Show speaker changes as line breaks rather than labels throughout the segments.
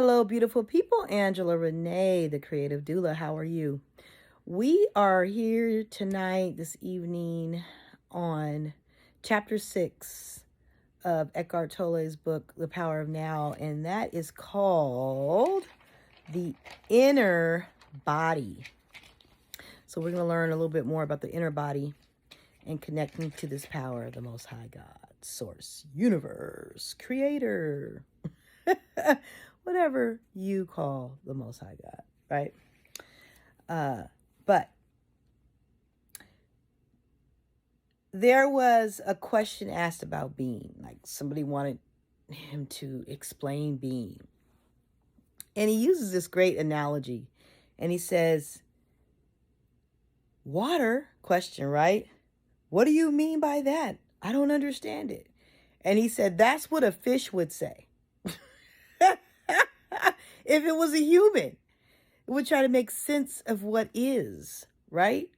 Hello, beautiful people. Angela Renee, the creative doula. How are you? We are here tonight, this evening, on chapter 6 of Eckhart Tolle's book, The Power of Now, and that is called The Inner Body. So we're going to learn a little bit more about the inner body and connecting to this power of the Most High God, Source, Universe, Creator. Whatever you call the Most High God, right? But there was a question asked about being. Like somebody wanted him to explain being. And he uses this great analogy. And he says, water, question, right? What do you mean by that? I don't understand it. And he said, that's what a fish would say. If it was a human, it would try to make sense of what is, right?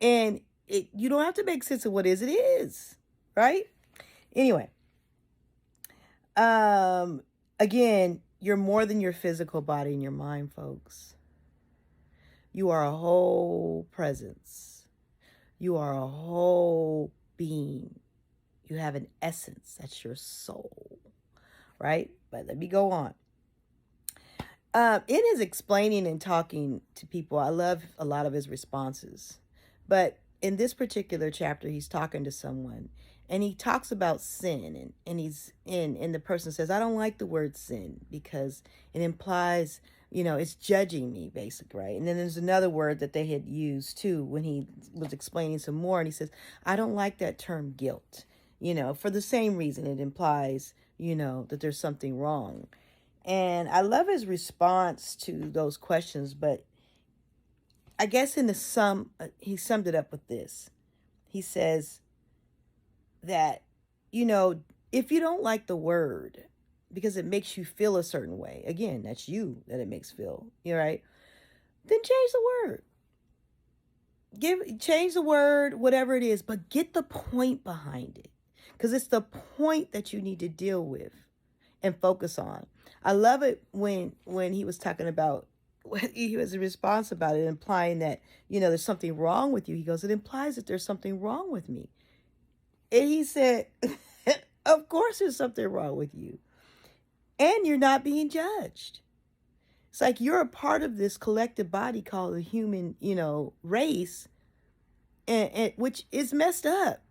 And you don't have to make sense of what is, it is, right? Anyway, again, you're more than your physical body and your mind, folks. You are a whole presence. You are a whole being. You have an essence. That's your soul, right? But let me go on. In his explaining and talking to people, I love a lot of his responses. But in this particular chapter, he's talking to someone and he talks about sin. And the person says, I don't like the word sin because it implies, it's judging me, basically, right? And then there's another word that they had used too when he was explaining some more. And he says, I don't like that term guilt, for the same reason it implies, that there's something wrong. And I love his response to those questions, but I guess in the sum, he summed it up with this. He says that, if you don't like the word because it makes you feel a certain way, again, that's you that it makes feel, right? Then change the word. Change the word, whatever it is, but get the point behind it. Because it's the point that you need to deal with and focus on. I love it when he was talking about, he was a response about it, implying that, there's something wrong with you. He goes, it implies that there's something wrong with me. And he said, of course there's something wrong with you. And you're not being judged. It's like you're a part of this collective body called the human, race, and which is messed up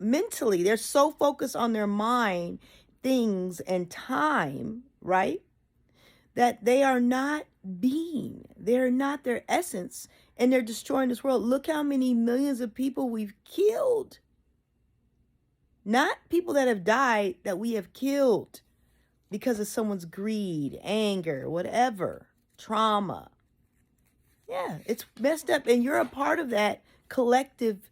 mentally. They're so focused on their mind, things, and time, right? That they are not being. They're not their essence, and they're destroying this world. Look how many millions of people we've killed. Not people that have died, that we have killed because of someone's greed, anger, whatever, trauma. Yeah, it's messed up, and you're a part of that collective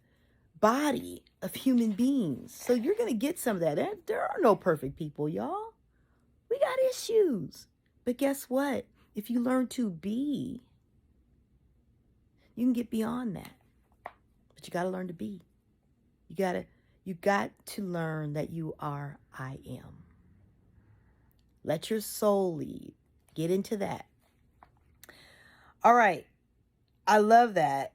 body of human beings. So you're going to get some of that. There are no perfect people, y'all. We got issues. But guess what? If you learn to be, you can get beyond that. But you got to learn to be. You got to learn that you are I am. Let your soul lead. Get into that. All right. I love that.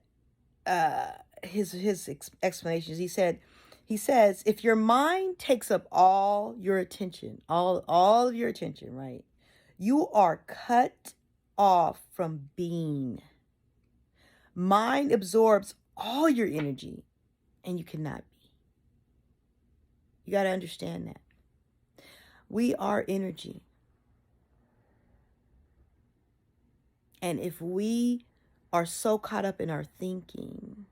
His explanations. He says, if your mind takes up all your attention, all of your attention, right? You are cut off from being. Mind absorbs all your energy and you cannot be. You got to understand that. We are energy. And if we are so caught up in our thinking,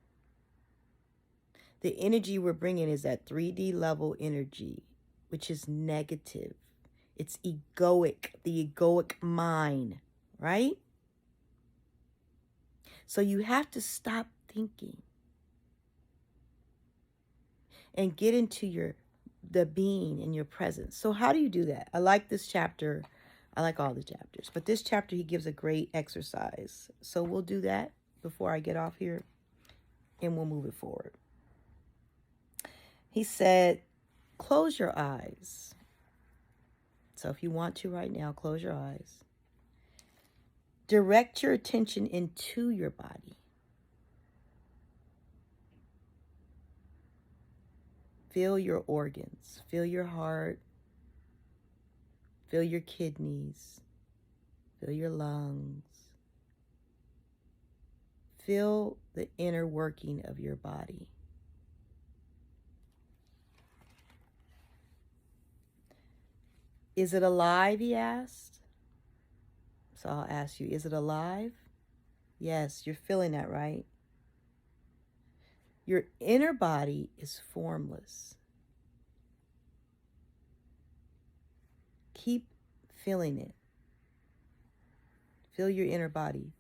the energy we're bringing is that 3D level energy, which is negative. It's egoic, the egoic mind, right? So you have to stop thinking and get into the being in your presence. So how do you do that? I like this chapter. I like all the chapters, but this chapter, he gives a great exercise. So we'll do that before I get off here and we'll move it forward. He said, close your eyes. So if you want to right now, close your eyes. Direct your attention into your body. Feel your organs. Feel your heart. Feel your kidneys. Feel your lungs. Feel the inner working of your body. Is it alive, he asked. So I'll ask you, is it alive? Yes, you're feeling that, right? Your inner body is formless. Keep feeling it. Feel your inner body.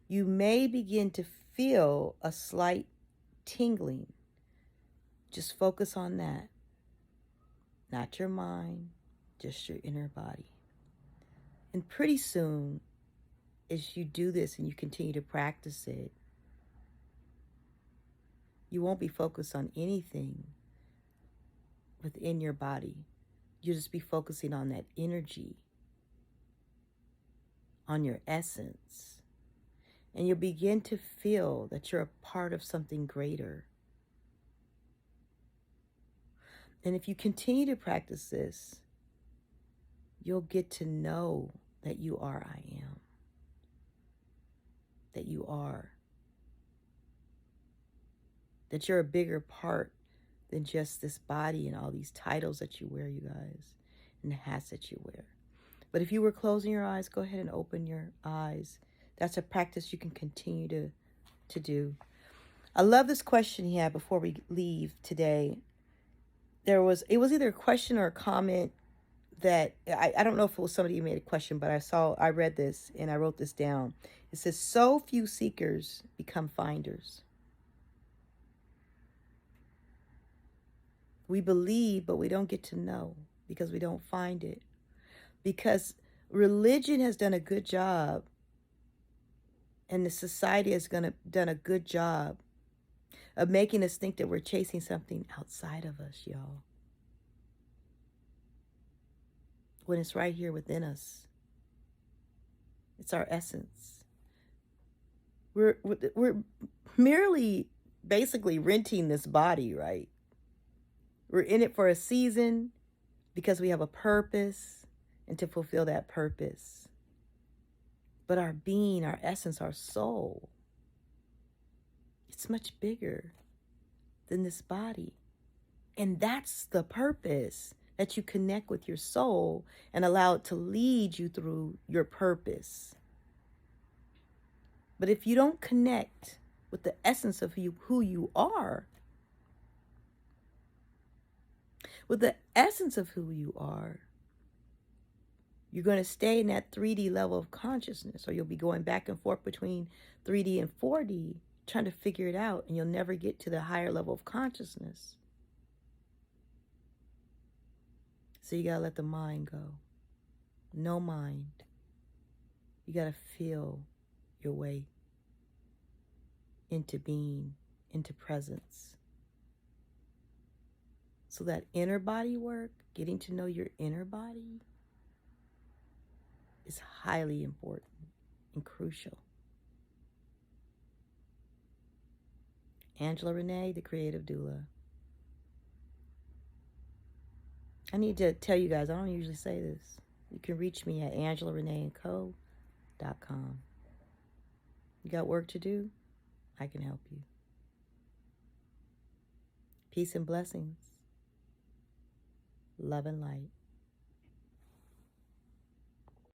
You may begin to feel a slight tingling. Just focus on that. Not your mind, just your inner body. And pretty soon, as you do this and you continue to practice it, you won't be focused on anything within your body. You'll just be focusing on that energy, on your essence. And you'll begin to feel that you're a part of something greater. And if you continue to practice this, you'll get to know that you are I am. That you are. That you're a bigger part than just this body and all these titles that you wear, you guys, and the hats that you wear. But if you were closing your eyes, go ahead and open your eyes. That's a practice you can continue to do. I love this question he had before we leave today. It was either a question or a comment that, I don't know if it was somebody who made a question, but I read this and I wrote this down. It says, so few seekers become finders. We believe, but we don't get to know because we don't find it. Because religion has done a good job, and the society has done a good job of making us think that we're chasing something outside of us, y'all. When it's right here within us. It's our essence. We're merely basically renting this body, right? We're in it for a season because we have a purpose and to fulfill that purpose. But our being, our essence, our soul, it's much bigger than this body. And that's the purpose, that you connect with your soul and allow it to lead you through your purpose. But if you don't connect with the essence of who you are, with the essence of who you are, you're going to stay in that 3D level of consciousness, or you'll be going back and forth between 3D and 4D, trying to figure it out, and you'll never get to the higher level of consciousness. So you got to let the mind go. No mind. You got to feel your way into being, into presence. So that inner body work, getting to know your inner body, is highly important and crucial. Angela Renee, the creative doula. I need to tell you guys, I don't usually say this. You can reach me at angelareneeandco.com. You got work to do? I can help you. Peace and blessings. Love and light.